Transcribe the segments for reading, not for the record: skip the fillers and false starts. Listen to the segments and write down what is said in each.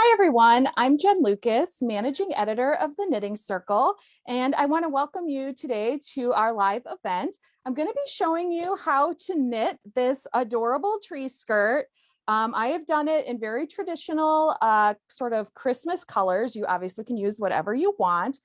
Hi, everyone. I'm Jen Lucas, managing editor of the Knitting Circle, and I want to welcome you today to our live event. I'm going to be showing you how to knit this adorable tree skirt. I have done it in very traditional sort of Christmas colors. You obviously can use whatever you want.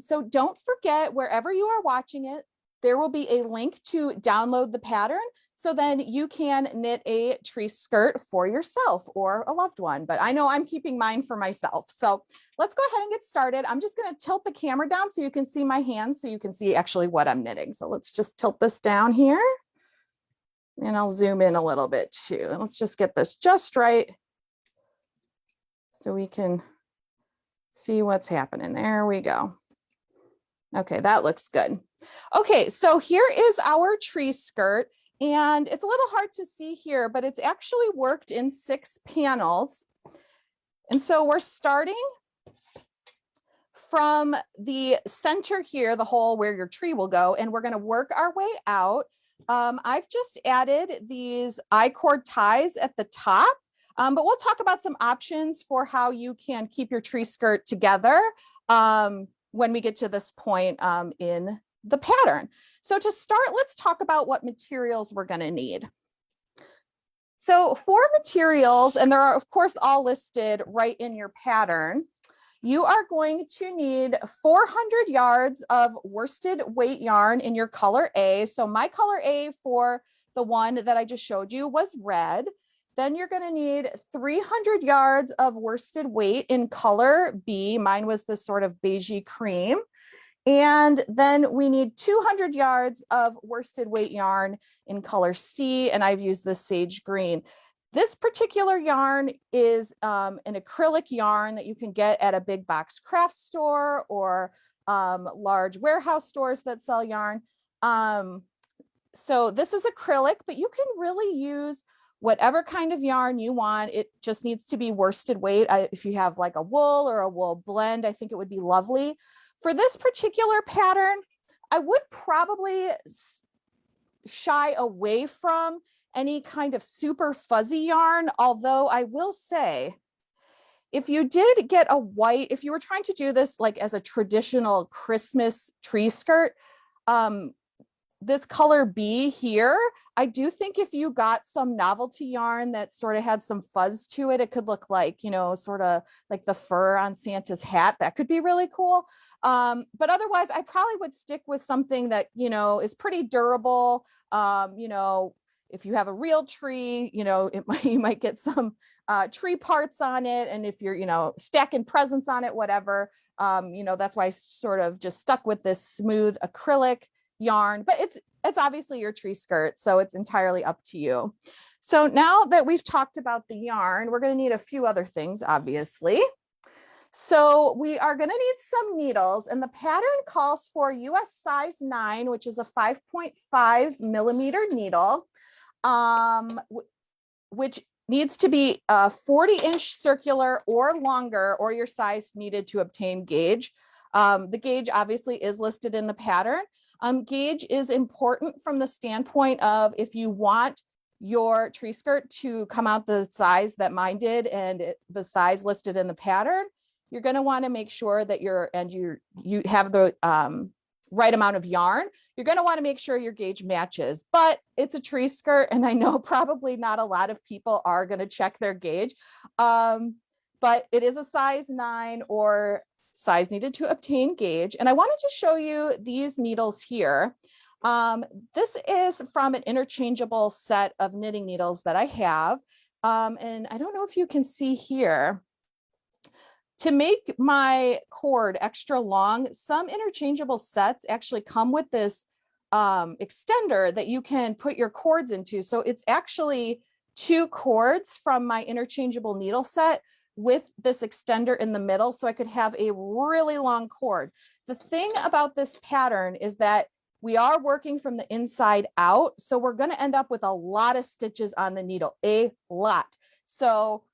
So don't forget, wherever you are watching it, there will be a link to download the pattern. So then you can knit a tree skirt for yourself or a loved one. But I know I'm keeping mine for myself. So let's go ahead and get started. I'm just going to tilt the camera down so you can see my hands, so you can see actually what I'm knitting. So let's just tilt this down here. And I'll zoom in a little bit too. And let's just get this just right so we can see what's happening. There we go. Okay, that looks good. Okay, so here is our tree skirt. And it's a little hard to see here, but it's actually worked in 6 panels. And so we're starting from the center here, the hole where your tree will go, and we're going to work our way out. I've just added these I-cord ties at the top, but we'll talk about some options for how you can keep your tree skirt together when we get to this point in the pattern. So to start, let's talk about what materials we're going to need. So for materials, and there are of course all listed right in your pattern, you are going to need 400 yards of worsted weight yarn in your color A. So my color A for the one that I just showed you was red. Then you're going to need 300 yards of worsted weight in color B. Mine was this sort of beigey cream. And then we need 200 yards of worsted weight yarn in color C, and I've used this sage green. This particular yarn is an acrylic yarn that you can get at a big box craft store or large warehouse stores that sell yarn. So this is acrylic, but you can really use whatever kind of yarn you want. It just needs to be worsted weight. If you have like a wool or a wool blend, I think it would be lovely. For this particular pattern, I would probably shy away from any kind of super fuzzy yarn, although I will say, if you did get a white, if you were trying to do this like as a traditional Christmas tree skirt, this color B here, I do think if you got some novelty yarn that sort of had some fuzz to it, it could look like, you know, sort of like the fur on Santa's hat. That could be really cool. But otherwise, I probably would stick with something that, you know, is pretty durable. You know, if you have a real tree, you know, you might get some tree parts on it. And if you're, you know, stacking presents on it, whatever, you know, that's why I sort of just stuck with this smooth acrylic yarn, but it's obviously your tree skirt, so it's entirely up to you. So now that we've talked about the yarn, we're going to need a few other things, obviously. So we are going to need some needles, and the pattern calls for US size 9, which is a 5.5 millimeter needle, which needs to be a 40-inch circular or longer, or your size needed to obtain gauge. The gauge obviously is listed in the pattern. Gauge is important from the standpoint of if you want your tree skirt to come out the size that mine did and the size listed in the pattern, you're going to want to make sure that you have the right amount of yarn. You're going to want to make sure your gauge matches, but it's a tree skirt, and I know probably not a lot of people are going to check their gauge, but it is a size 9 or size needed to obtain gauge. And I wanted to show you these needles here. This is from an interchangeable set of knitting needles that I have. And I don't know if you can see here. To make my cord extra long, some interchangeable sets actually come with this extender that you can put your cords into. So it's actually 2 cords from my interchangeable needle set with this extender in the middle, so I could have a really long cord. The thing about this pattern is that we are working from the inside out, so we're going to end up with a lot of stitches on the needle, a lot. So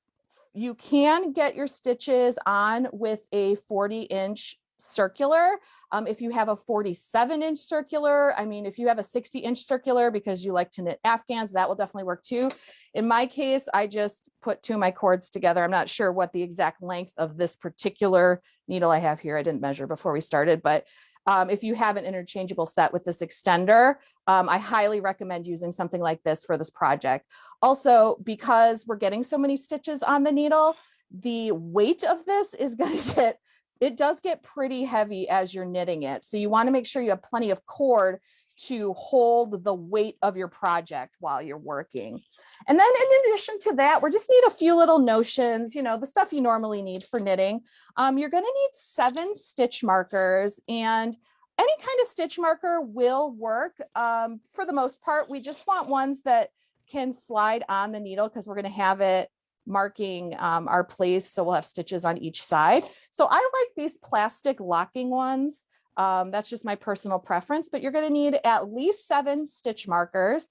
you can get your stitches on with a 40-inch circular. If you have a 47-inch circular, I mean, if you have a 60-inch circular because you like to knit Afghans, that will definitely work too. In my case, I just put 2 of my cords together. I'm not sure what the exact length of this particular needle I have here. I didn't measure before we started, but if you have an interchangeable set with this extender, I highly recommend using something like this for this project. Also, because we're getting so many stitches on the needle, the weight of this is going to get, it does get pretty heavy as you're knitting it. So you want to make sure you have plenty of cord to hold the weight of your project while you're working. And then in addition to that, we just need a few little notions, you know, the stuff you normally need for knitting. You're going to need 7 stitch markers, and any kind of stitch marker will work. For the most part, we just want ones that can slide on the needle because we're going to have it marking our place. So we'll have stitches on each side. So I like these plastic locking ones. That's just my personal preference, but you're going to need at least 7 stitch markers.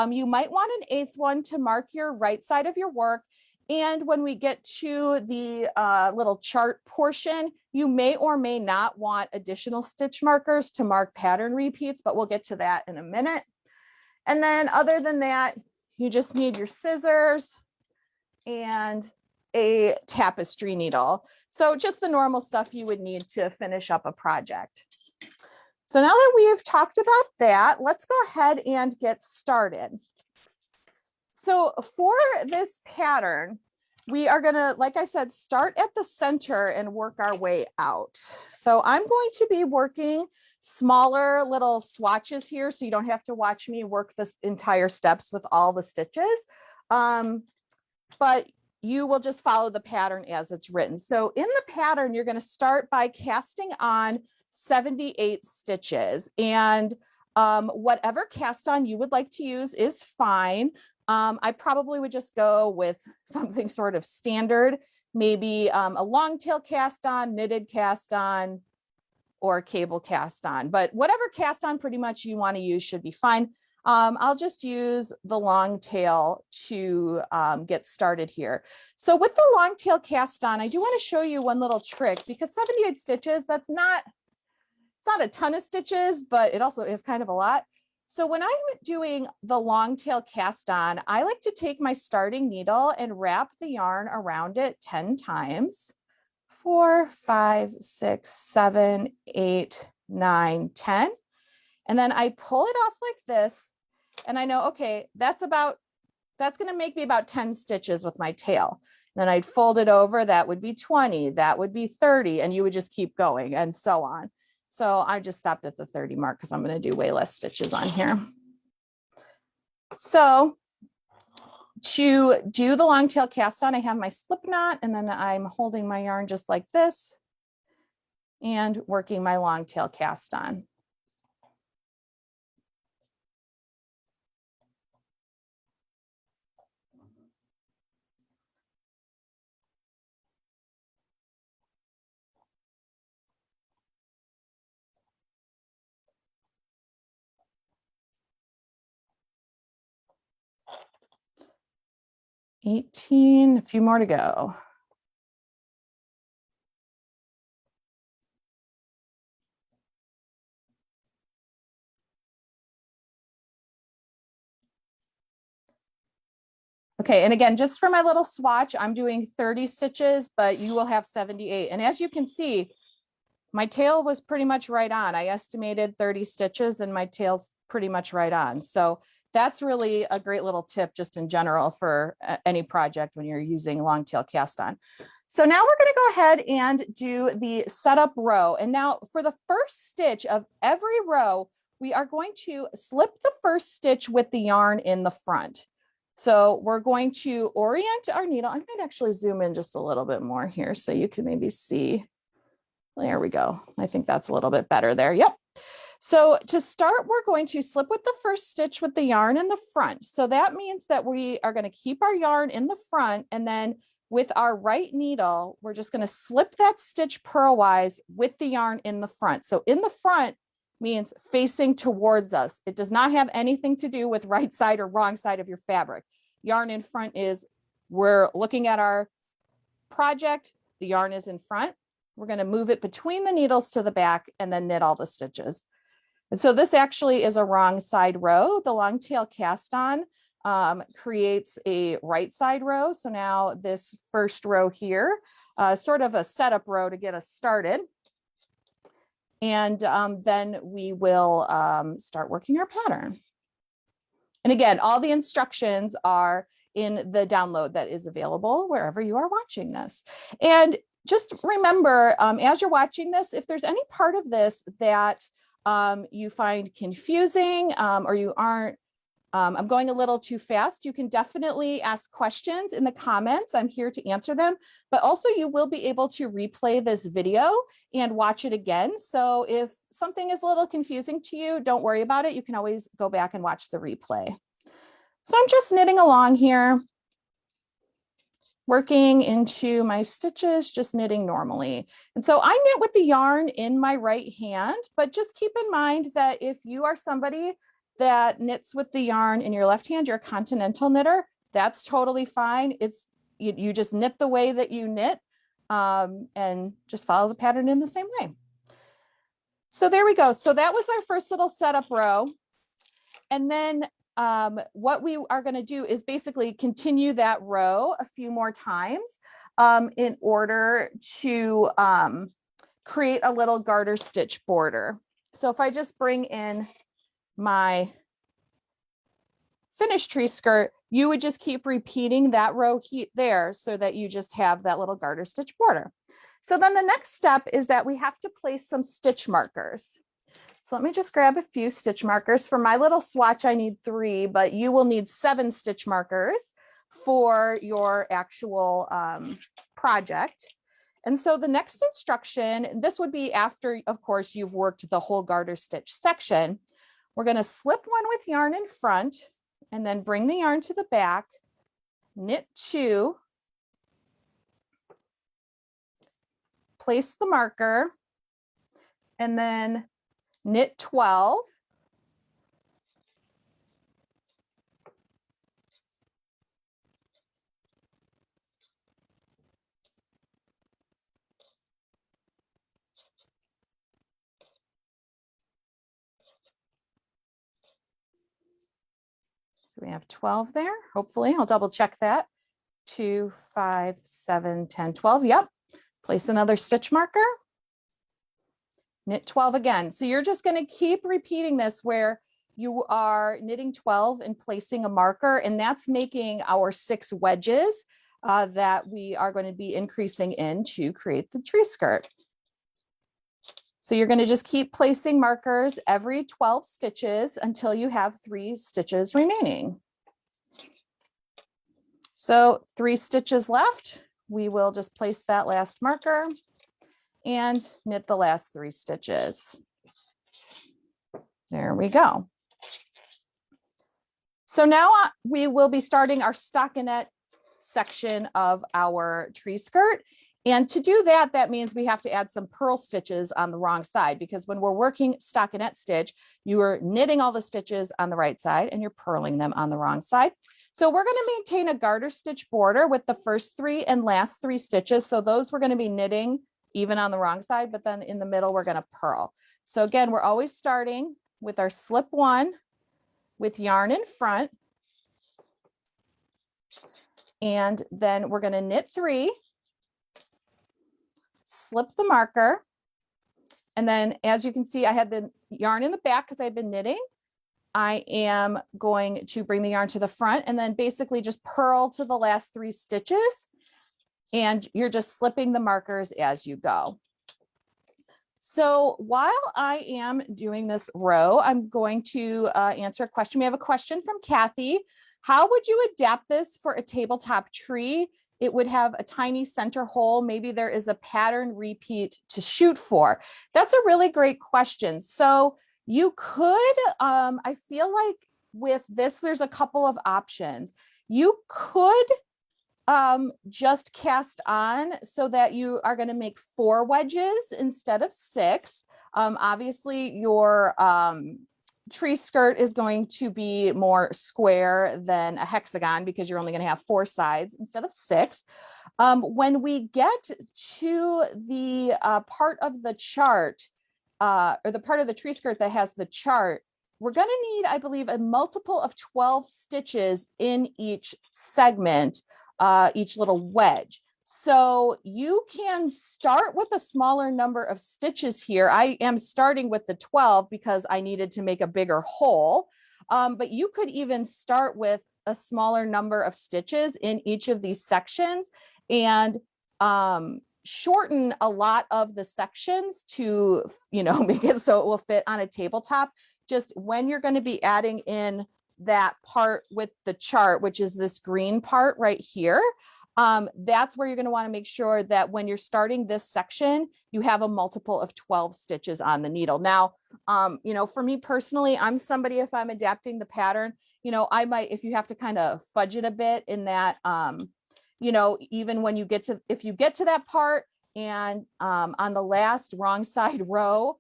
You might want an 8th one to mark your right side of your work. And when we get to the little chart portion, you may or may not want additional stitch markers to mark pattern repeats, but we'll get to that in a minute. And then other than that, you just need your scissors and a tapestry needle. So just the normal stuff you would need to finish up a project. So now that we've talked about that, let's go ahead and get started. So for this pattern, we are gonna, like I said, start at the center and work our way out. So I'm going to be working smaller little swatches here, so you don't have to watch me work this entire steps with all the stitches. But you will just follow the pattern as it's written. So in the pattern, you're going to start by casting on 78 stitches, and whatever cast on you would like to use is fine. I probably would just go with something sort of standard, maybe a long tail cast on, knitted cast on, or cable cast on, but whatever cast on pretty much you want to use should be fine. I'll just use the long tail to get started here. So with the long tail cast on, I do want to show you one little trick, because 78 stitches, it's not a ton of stitches, but it also is kind of a lot. So when I'm doing the long tail cast on, I like to take my starting needle and wrap the yarn around it 10 times. 4, 5, 6, 7, 8, 9, 10. And then I pull it off like this. And I know, okay, that's going to make me about 10 stitches with my tail. And then I'd fold it over. That would be 20. That would be 30. And you would just keep going and so on. So I just stopped at the 30 mark because I'm going to do way less stitches on here. So to do the long tail cast on, I have my slip knot, and then I'm holding my yarn just like this and working my long tail cast on. $18, a few more to go. Okay, and again, just for my little swatch, I'm doing 30 stitches, but you will have 78. And as you can see, my tail was pretty much right on. I estimated 30 stitches and my tail's pretty much right on. So that's really a great little tip just in general for any project when you're using long tail cast on. So now we're going to go ahead and do the setup row. And now for the first stitch of every row, we are going to slip the first stitch with the yarn in the front. So we're going to orient our needle. I might actually zoom in just a little bit more here so you can maybe see. There we go. I think that's a little bit better there. Yep. So to start, we're going to slip with the first stitch with the yarn in the front. So that means that we are going to keep our yarn in the front, and then with our right needle, we're just going to slip that stitch purlwise with the yarn in the front. So in the front means facing towards us. It does not have anything to do with right side or wrong side of your fabric. Yarn in front is, we're looking at our project, the yarn is in front. We're going to move it between the needles to the back and then knit all the stitches. And so this actually is a wrong side row. The long tail cast on creates a right side row. So now this first row here, sort of a setup row to get us started. And then we will start working our pattern. And again, all the instructions are in the download that is available wherever you are watching this. And just remember, as you're watching this, if there's any part of this that you find confusing or you aren't, I'm going a little too fast, you can definitely ask questions in the comments. I'm here to answer them, but also you will be able to replay this video and watch it again. So if something is a little confusing to you, don't worry about it. You can always go back and watch the replay. So I'm just knitting along here, working into my stitches, just knitting normally. And so I knit with the yarn in my right hand, but just keep in mind that if you are somebody that knits with the yarn in your left hand, you're a continental knitter, that's totally fine. It's you just knit the way that you knit and just follow the pattern in the same way. So there we go. So that was our first little setup row. And then what we are going to do is basically continue that row a few more times in order to create a little garter stitch border. So if I just bring in my finished tree skirt, you would just keep repeating that row there so that you just have that little garter stitch border. So then the next step is that we have to place some stitch markers. So let me just grab a few stitch markers. For my little swatch, I need 3, but you will need 7 stitch markers for your actual project. And so the next instruction, this would be after, of course, you've worked the whole garter stitch section. We're going to slip one with yarn in front and then bring the yarn to the back, knit 2, place the marker, and then knit 12. So we have 12 there. Hopefully, I'll double check that. 2, 5, 7, 10, 12. Yep. Place another stitch marker. Knit 12 again. So you're just going to keep repeating this where you are knitting 12 and placing a marker, and that's making our 6 wedges that we are going to be increasing in to create the tree skirt. So you're going to just keep placing markers every 12 stitches until you have 3 stitches remaining. So 3 stitches left. We will just place that last marker and knit the last 3 stitches. There we go. So now we will be starting our stockinette section of our tree skirt. And to do that, that means we have to add some purl stitches on the wrong side, because when we're working stockinette stitch, you are knitting all the stitches on the right side and you're purling them on the wrong side. So we're going to maintain a garter stitch border with the first 3 and last 3 stitches. So those we're going to be knitting even on the wrong side, but then in the middle, we're going to purl. So again, we're always starting with our slip 1 with yarn in front. And then we're going to knit 3, slip the marker. And then as you can see, I had the yarn in the back because I've been knitting. I am going to bring the yarn to the front and then basically just purl to the last 3 stitches. And you're just slipping the markers as you go. So while I am doing this row, I'm going to answer a question. We have a question from Kathy. How would you adapt this for a tabletop tree? It would have a tiny center hole. Maybe there is a pattern repeat to shoot for. That's a really great question. So you could, I feel like with this, there's a couple of options. You could just cast on so that you are going to make 4 wedges instead of 6. Obviously, your tree skirt is going to be more square than a hexagon because you're only going to have 4 sides instead of 6. When we get to the part of the chart, or the part of the tree skirt that has the chart, we're going to need, I believe, a multiple of 12 stitches in each segment, each little wedge. So you can start with a smaller number of stitches here. I am starting with the 12 because I needed to make a bigger hole, but you could even start with a smaller number of stitches in each of these sections and shorten a lot of the sections to, make it so it will fit on a tabletop. Just when you're going to be adding in that part with the chart, which is this green part right here, that's where you're going to want to make sure that when you're starting this section, you have a multiple of 12 stitches on the needle. Now, for me personally, I'm somebody, if I'm adapting the pattern, I might, if you have to kind of fudge it a bit in that, even when if you get to that part and on the last wrong side row,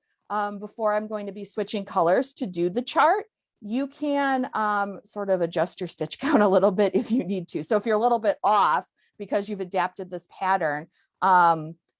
before I'm going to be switching colors to do the chart, you can sort of adjust your stitch count a little bit if you need to. So if you're a little bit off because you've adapted this pattern,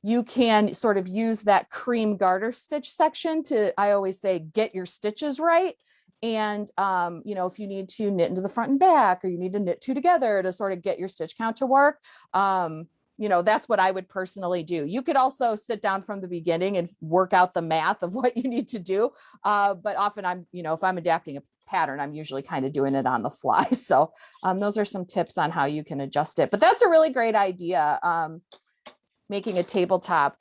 you can sort of use that cream garter stitch section to, I always say, get your stitches right. And, if you need to knit into the front and back, or you need to knit two together to sort of get your stitch count to work, that's what I would personally do. You could also sit down from the beginning and work out the math of what you need to do. But often I'm, if I'm adapting a pattern, I'm usually kind of doing it on the fly. So those are some tips on how you can adjust it. But that's a really great idea. Making a tabletop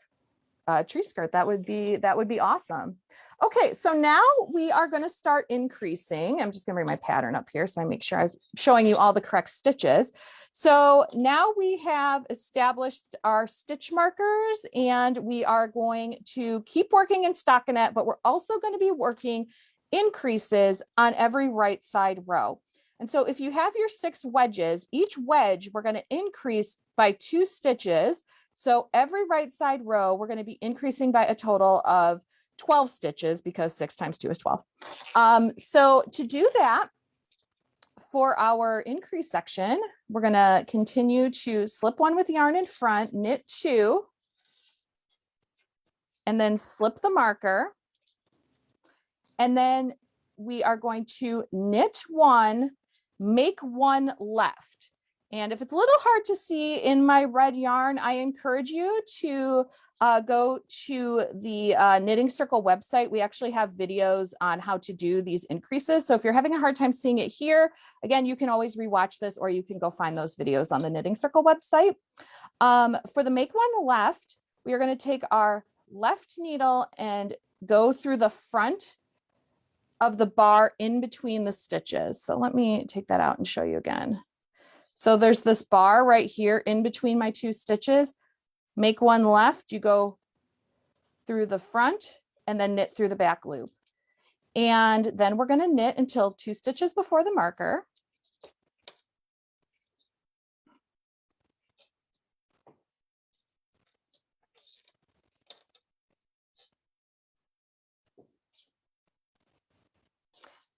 tree skirt, that would be awesome. Okay, so now we are going to start increasing. I'm just going to bring my pattern up here so I make sure I'm showing you all the correct stitches. So now we have established our stitch markers, and we are going to keep working in stockinette, but we're also going to be working increases on every right side row. And so if you have your 6 wedges, each wedge we're going to increase by 2 stitches. So every right side row, we're going to be increasing by a total of 12 stitches, because 6 times 2 is 12. So to do that, for our increase section, we're going to continue to slip 1 with yarn in front, knit 2, and then slip the marker. And then we are going to knit 1, make 1 left. And if it's a little hard to see in my red yarn, I encourage you to go to the Knitting Circle website. We actually have videos on how to do these increases. So if you're having a hard time seeing it here, again, you can always rewatch this, or you can go find those videos on the Knitting Circle website. For the make 1 left, we are going to take our left needle and go through the front of the bar in between the stitches. So let me take that out and show you again. So there's this bar right here in between my 2 stitches. Make 1 left, you go through the front and then knit through the back loop. And then we're going to knit until 2 stitches before the marker.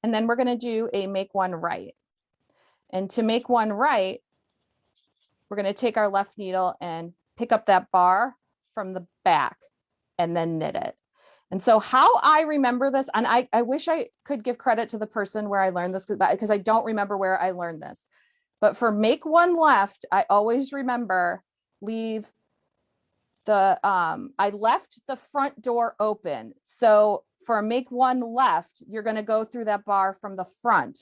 And then we're going to do a make 1 right. And to make 1 right, we're going to take our left needle and pick up that bar from the back and then knit it. And so how I remember this, and I wish I could give credit to the person where I learned this, because I don't remember where I learned this. But for make 1 left, I always remember I left the front door open. So for make 1 left, you're going to go through that bar from the front.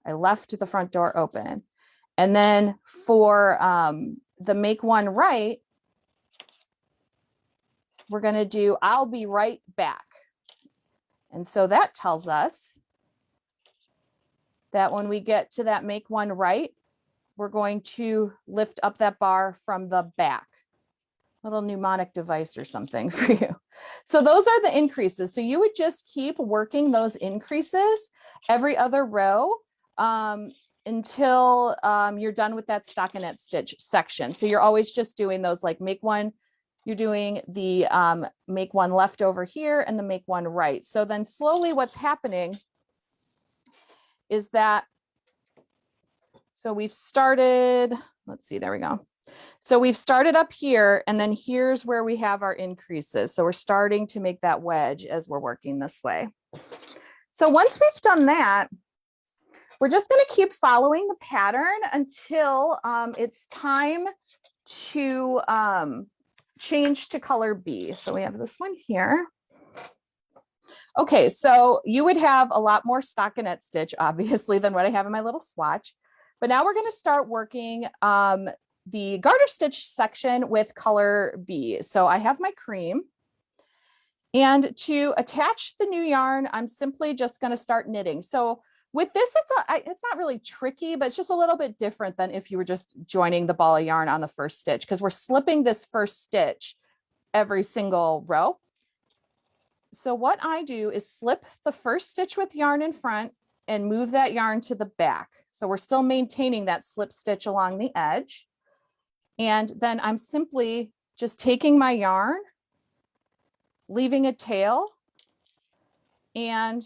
I left the front door open. And then for the make 1 right, we're going to do, I'll be right back. And so that tells us that when we get to that make 1 right, we're going to lift up that bar from the back. Little mnemonic device or something for you. So those are the increases. So you would just keep working those increases every other row until you're done with that stockinette stitch section. So you're always just doing those, like make 1, you're doing the make 1 left over here and the make 1 right. So then slowly what's happening is that, so we've started let's see, there we go. So we've started up here, and then here's where we have our increases. So we're starting to make that wedge as we're working this way. So once we've done that, we're just going to keep following the pattern until it's time to change to color B. So we have this one here. Okay, so you would have a lot more stockinette stitch, obviously, than what I have in my little swatch. But now we're going to start working the garter stitch section with color B. So I have my cream. And to attach the new yarn, I'm simply just going to start knitting. So with this, it's not really tricky, but it's just a little bit different than if you were just joining the ball of yarn on the first stitch, because we're slipping this first stitch every single row. So what I do is slip the first stitch with yarn in front and move that yarn to the back. So we're still maintaining that slip stitch along the edge. And then I'm simply just taking my yarn, leaving a tail, and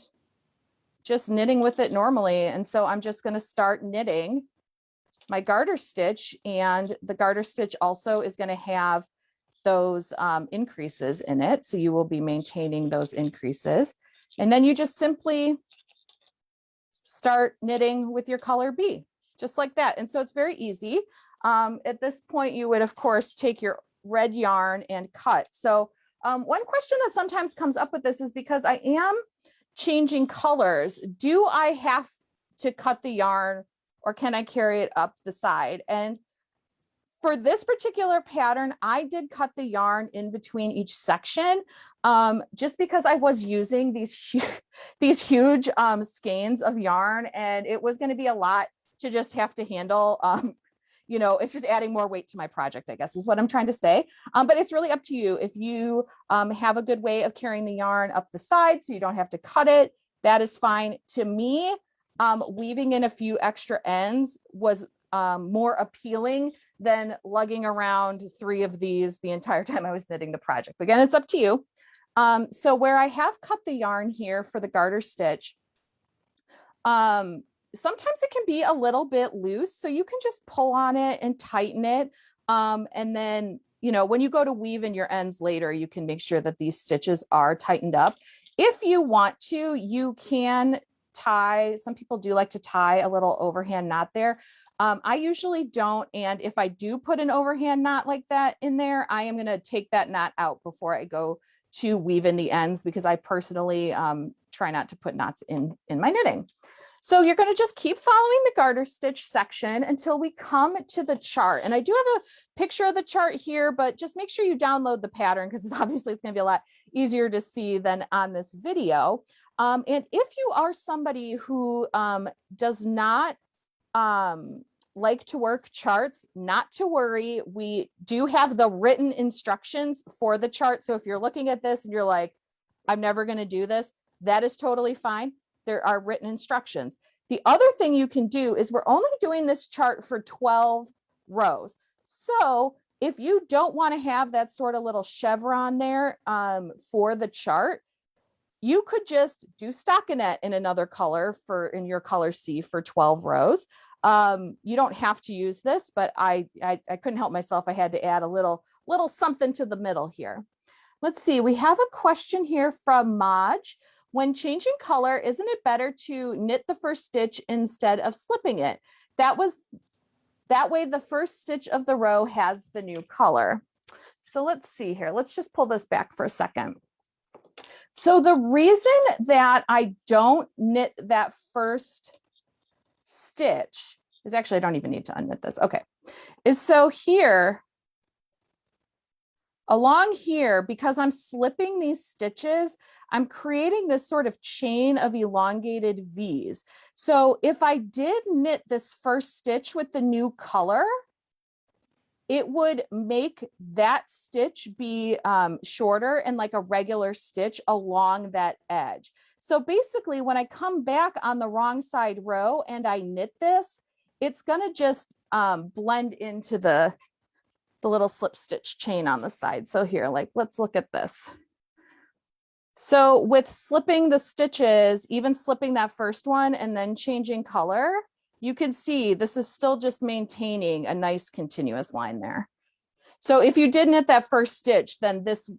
just knitting with it normally. And so I'm just going to start knitting my garter stitch, and the garter stitch also is going to have those increases in it. So you will be maintaining those increases. And then you just simply start knitting with your color B, just like that. And so it's very easy. At this point, you would, of course, take your red yarn and cut. So one question that sometimes comes up with this is, because I am changing colors, do I have to cut the yarn, or can I carry it up the side? And for this particular pattern, I did cut the yarn in between each section, just because I was using these huge skeins of yarn, and it was going to be a lot to just have to handle. You know, it's just adding more weight to my project, I guess, is what I'm trying to say. But it's really up to you. If you have a good way of carrying the yarn up the side so you don't have to cut it, that is fine. To me, weaving in a few extra ends was more appealing than lugging around 3 of these the entire time I was knitting the project. But again, it's up to you. So where I have cut the yarn here for the garter stitch, sometimes it can be a little bit loose, so you can just pull on it and tighten it. And then, you know, when you go to weave in your ends later, you can make sure that these stitches are tightened up. If you want to, you can tie, some people do like to tie a little overhand knot there. I usually don't. And if I do put an overhand knot like that in there, I am going to take that knot out before I go to weave in the ends, because I personally try not to put knots in my knitting. So you're going to just keep following the garter stitch section until we come to the chart. And I do have a picture of the chart here, but just make sure you download the pattern, because obviously it's going to be a lot easier to see than on this video. And if you are somebody who does not like to work charts, not to worry. We do have the written instructions for the chart. So if you're looking at this and you're like, I'm never going to do this, that is totally fine. There are written instructions. The other thing you can do is, we're only doing this chart for 12 rows. So if you don't want to have that sort of little chevron there for the chart, you could just do stockinette in another color in your color C for 12 rows. You don't have to use this, but I couldn't help myself. I had to add a little something to the middle here. Let's see, we have a question here from Maj. When changing color, isn't it better to knit the first stitch instead of slipping it? That way the first stitch of the row has the new color. So let's see here. Let's just pull this back for a second. So the reason that I don't knit that first stitch is, actually, I don't even need to unknit this. Okay. Is so here, along here, because I'm slipping these stitches, I'm creating this sort of chain of elongated V's. So if I did knit this first stitch with the new color, it would make that stitch be shorter and like a regular stitch along that edge. So basically, when I come back on the wrong side row and I knit this, it's going to just blend into the little slip stitch chain on the side. So here, like, let's look at this. So with slipping the stitches, even slipping that first one and then changing color, you can see this is still just maintaining a nice continuous line there. So if you did knit that first stitch, then this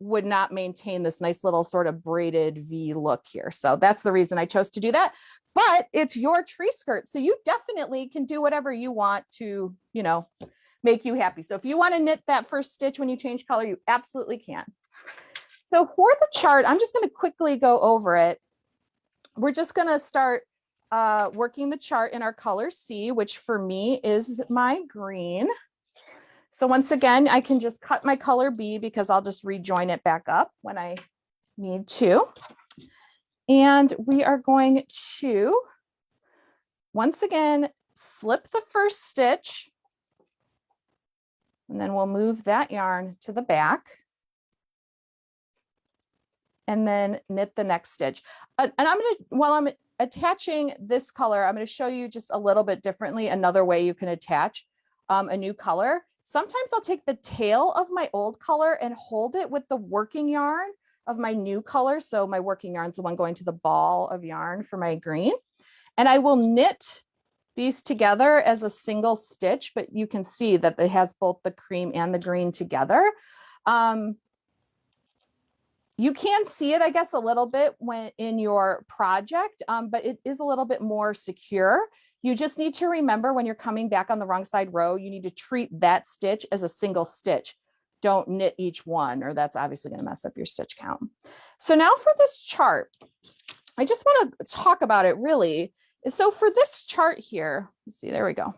would not maintain this nice little sort of braided V look here. So that's the reason I chose to do that. But it's your tree skirt, so you definitely can do whatever you want to, you know, make you happy. So if you want to knit that first stitch when you change color, you absolutely can. So for the chart, I'm just going to quickly go over it. We're just going to start working the chart in our color C, which for me is my green. So once again, I can just cut my color B because I'll just rejoin it back up when I need to. And we are going to, once again, slip the first stitch. And then we'll move that yarn to the back. And then knit the next stitch. And I'm going to, while I'm attaching this color, I'm going to show you just a little bit differently, another way you can attach a new color. Sometimes I'll take the tail of my old color and hold it with the working yarn of my new color. So my working yarn is the one going to the ball of yarn for my green. And I will knit these together as a single stitch, but you can see that it has both the cream and the green together. You can see it, I guess, a little bit when in your project, but it is a little bit more secure. You just need to remember when you're coming back on the wrong side row, you need to treat that stitch as a single stitch. Don't knit each one, or that's obviously going to mess up your stitch count. So now for this chart, I just want to talk about it really. So for this chart here, let's see, there we go.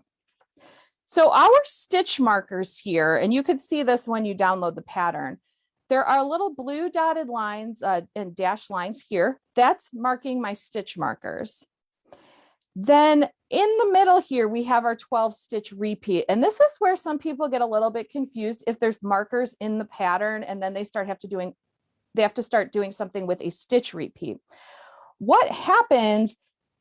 So our stitch markers here, and you could see this when you download the pattern, there are little blue dotted lines and dashed lines here. That's marking my stitch markers. Then in the middle here, we have our 12 stitch repeat. And this is where some people get a little bit confused if there's markers in the pattern and then they have to start doing something with a stitch repeat. What happens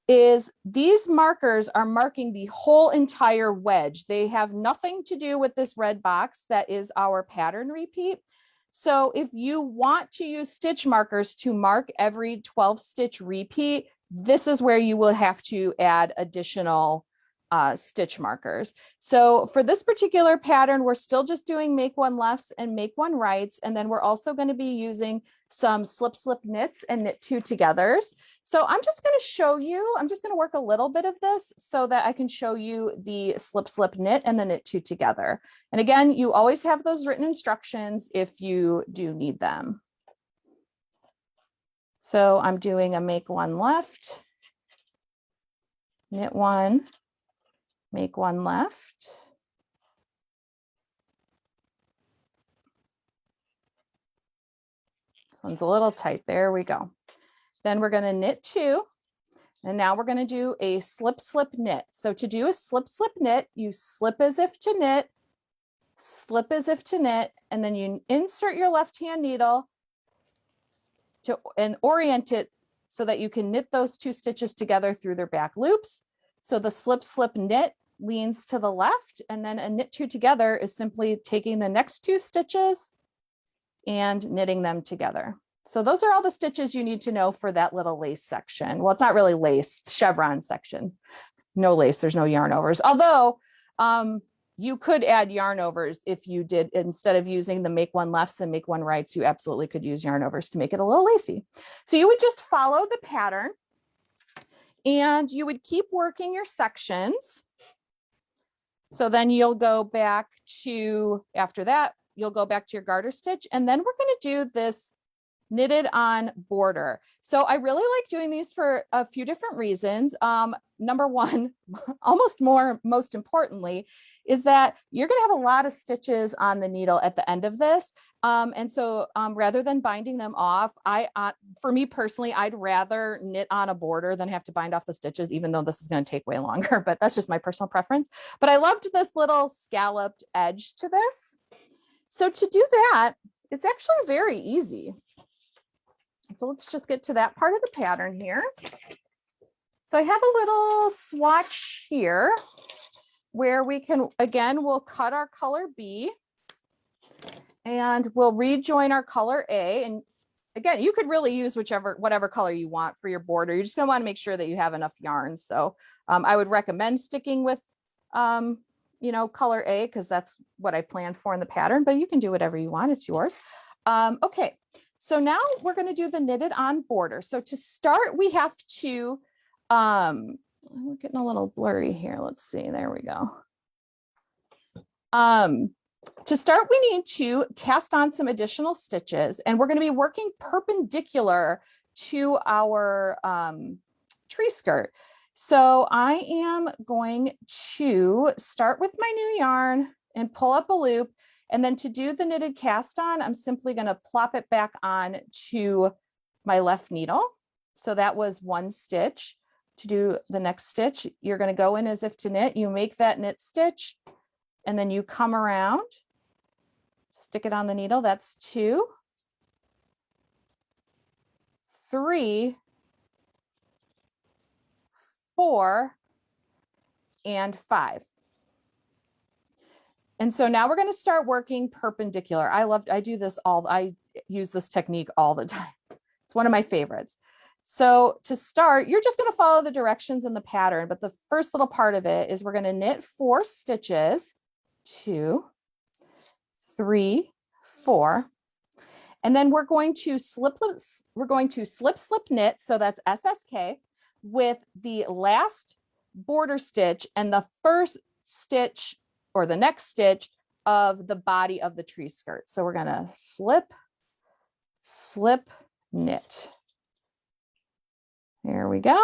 is these markers are marking the whole entire wedge. They have nothing to do with this red box that is our pattern repeat. So if you want to use stitch markers to mark every 12 stitch repeat, this is where you will have to add additional stitch markers. So for this particular pattern, we're still just doing make one lefts and make one rights. And then we're also going to be using some slip slip knits and knit two togethers. So I'm just going to show you, I'm just going to work a little bit of this so that I can show you the slip slip knit and the knit two together. And again, you always have those written instructions if you do need them. So I'm doing a make one left, knit one, make one left. This one's a little tight. There we go. Then we're going to knit two. And now we're going to do a slip slip knit. So to do a slip slip knit, you slip as if to knit, slip as if to knit, and then you insert your left hand needle and orient it so that you can knit those two stitches together through their back loops. So the slip slip knit leans to the left, and then a knit two together is simply taking the next two stitches and knitting them together. So those are all the stitches you need to know for that little lace section. Well, it's not really lace, chevron section. No lace, there's no yarn overs. Although you could add yarn overs if you did, instead of using the make one lefts and make one rights, you absolutely could use yarn overs to make it a little lacy. So you would just follow the pattern and you would keep working your sections. So then you'll go back to, after that, you'll go back to your garter stitch, and then we're going to do this knitted on border. So I really like doing these for a few different reasons. Number one, most importantly, is that you're going to have a lot of stitches on the needle at the end of this. And so rather than binding them off, for me personally, I'd rather knit on a border than have to bind off the stitches, even though this is going to take way longer, but that's just my personal preference. But I loved this little scalloped edge to this. So to do that, it's actually very easy. So let's just get to that part of the pattern here. So I have a little swatch here where we can, again, we'll cut our color B and we'll rejoin our color A. And again, you could really use whatever color you want for your border. You're just gonna want to make sure that you have enough yarn. So I would recommend sticking with, you know, color A, because that's what I planned for in the pattern, but you can do whatever you want, it's yours. Okay, so now we're gonna do the knitted on border. So to start, we have to, we're getting a little blurry here. Let's see, there we go. To start, we need to cast on some additional stitches, and we're going to be working perpendicular to our tree skirt. So I am going to start with my new yarn and pull up a loop. And then to do the knitted cast on, I'm simply going to plop it back on to my left needle. So that was one stitch. To do the next stitch, you're going to go in as if to knit. You make that knit stitch, and then you come around, stick it on the needle. That's 2, 3, 4, and 5. And so now we're going to start working perpendicular. I use this technique all the time. It's one of my favorites. So to start, you're just going to follow the directions in the pattern, but the first little part of it is we're going to knit 4 stitches, 2, 3, 4, and then we're going to slip, slip, knit. So that's SSK with the last border stitch and the first stitch or the next stitch of the body of the tree skirt. So we're going to slip, slip, knit. There we go.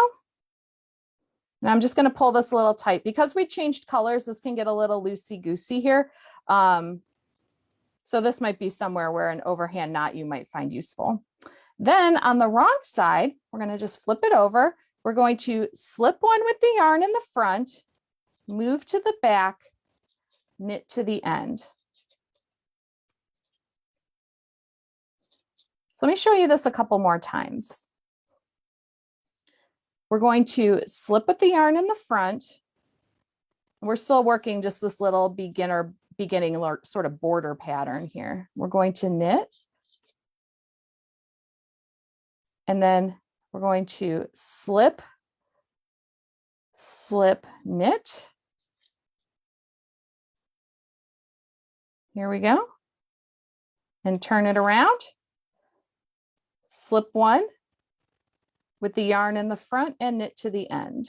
And I'm just going to pull this a little tight because we changed colors. This can get a little loosey-goosey here. So this might be somewhere where an overhand knot you might find useful. Then on the wrong side, we're going to just flip it over. We're going to slip one with the yarn in the front, move to the back, knit to the end. So let me show you this a couple more times. We're going to slip with the yarn in the front. We're still working just this little beginning sort of border pattern here. We're going to knit. And then we're going to slip, slip, knit. Here we go. And turn it around. Slip one with the yarn in the front and knit to the end.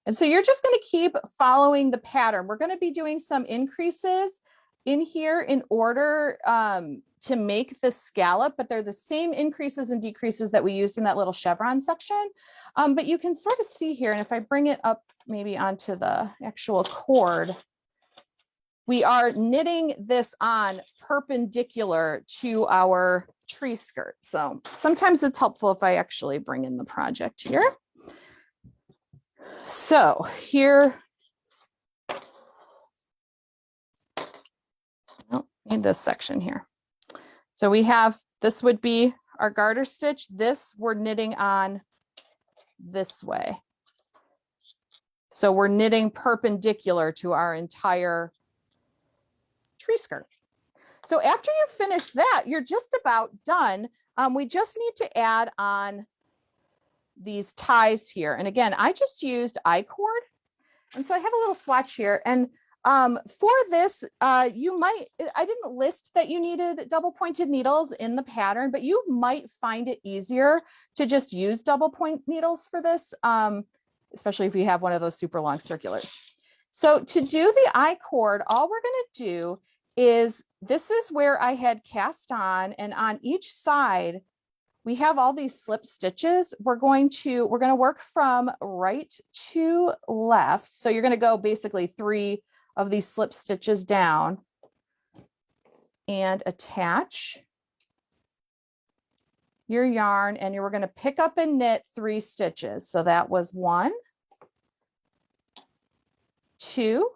And so you're just going to keep following the pattern. We're going to be doing some increases in here in order to make the scallop, but they're the same increases and decreases that we used in that little chevron section. But you can sort of see here, and if I bring it up maybe onto the actual cord, we are knitting this on perpendicular to our tree skirt. So sometimes it's helpful if I actually bring in the project here. So here, oh, need this section here. So we have, this would be our garter stitch. This we're knitting on this way. So we're knitting perpendicular to our entire tree skirt. So after you finish that, you're just about done. We just need to add on these ties here. And again, I just used I-cord. And so I have a little swatch here. And for this, I didn't list that you needed double pointed needles in the pattern, but you might find it easier to just use double point needles for this, especially if you have one of those super long circulars. So to do the I-cord, all we're going to do is, this is where I had cast on, and on each side, we have all these slip stitches. We're going to work from right to left. So you're going to go basically 3 of these slip stitches down and attach your yarn, and you're going to pick up and knit 3 stitches. So that was 1, 2,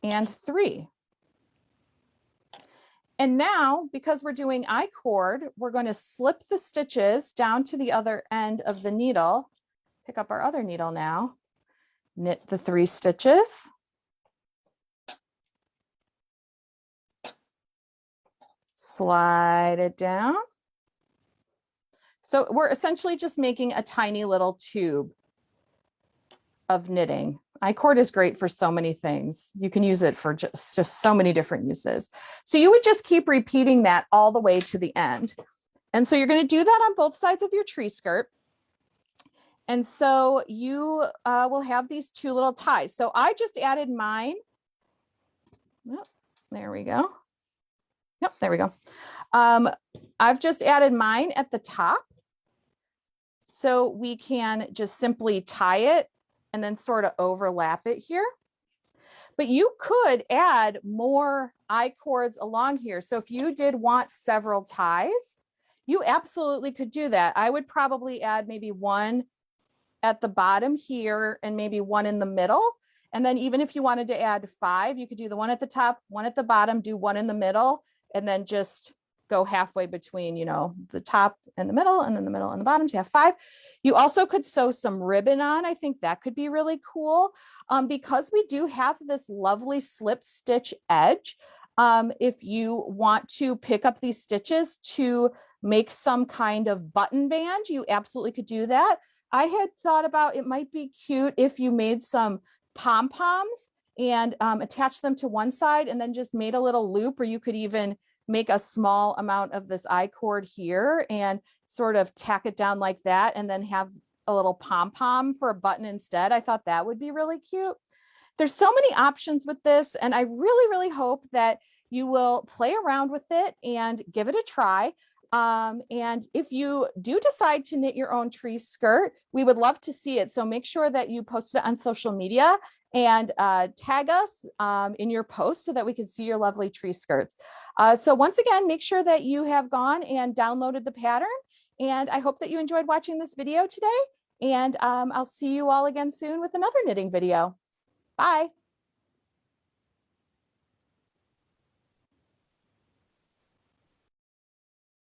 and 3. And now, because we're doing I-cord, we're going to slip the stitches down to the other end of the needle, pick up our other needle now, knit the 3 stitches, slide it down. So we're essentially just making a tiny little tube of knitting. I-cord is great for so many things. You can use it for just so many different uses. So you would just keep repeating that all the way to the end. And so you're going to do that on both sides of your tree skirt. And so you will have these two little ties. So I just added mine. Oh, there we go. Yep, there we go. I've just added mine at the top. So we can just simply tie it and then sort of overlap it here. But you could add more I-cords along here. So if you did want several ties, you absolutely could do that. I would probably add maybe one at the bottom here and maybe one in the middle. And then even if you wanted to add 5, you could do the one at the top, one at the bottom, do one in the middle, and then just go halfway between, you know, the top and the middle, and then the middle and the bottom to have 5. You also could sew some ribbon on. I think that could be really cool because we do have this lovely slip stitch edge. If you want to pick up these stitches to make some kind of button band, you absolutely could do that. I had thought about it might be cute if you made some pom-poms and attach them to one side and then just made a little loop, or you could even make a small amount of this I-cord here and sort of tack it down like that and then have a little pom-pom for a button instead. I thought that would be really cute. There's so many options with this, and I really, really hope that you will play around with it and give it a try. And if you do decide to knit your own tree skirt, we would love to see it. So make sure that you post it on social media and tag us in your post so that we can see your lovely tree skirts. So once again, make sure that you have gone and downloaded the pattern. And I hope that you enjoyed watching this video today. And I'll see you all again soon with another knitting video. Bye.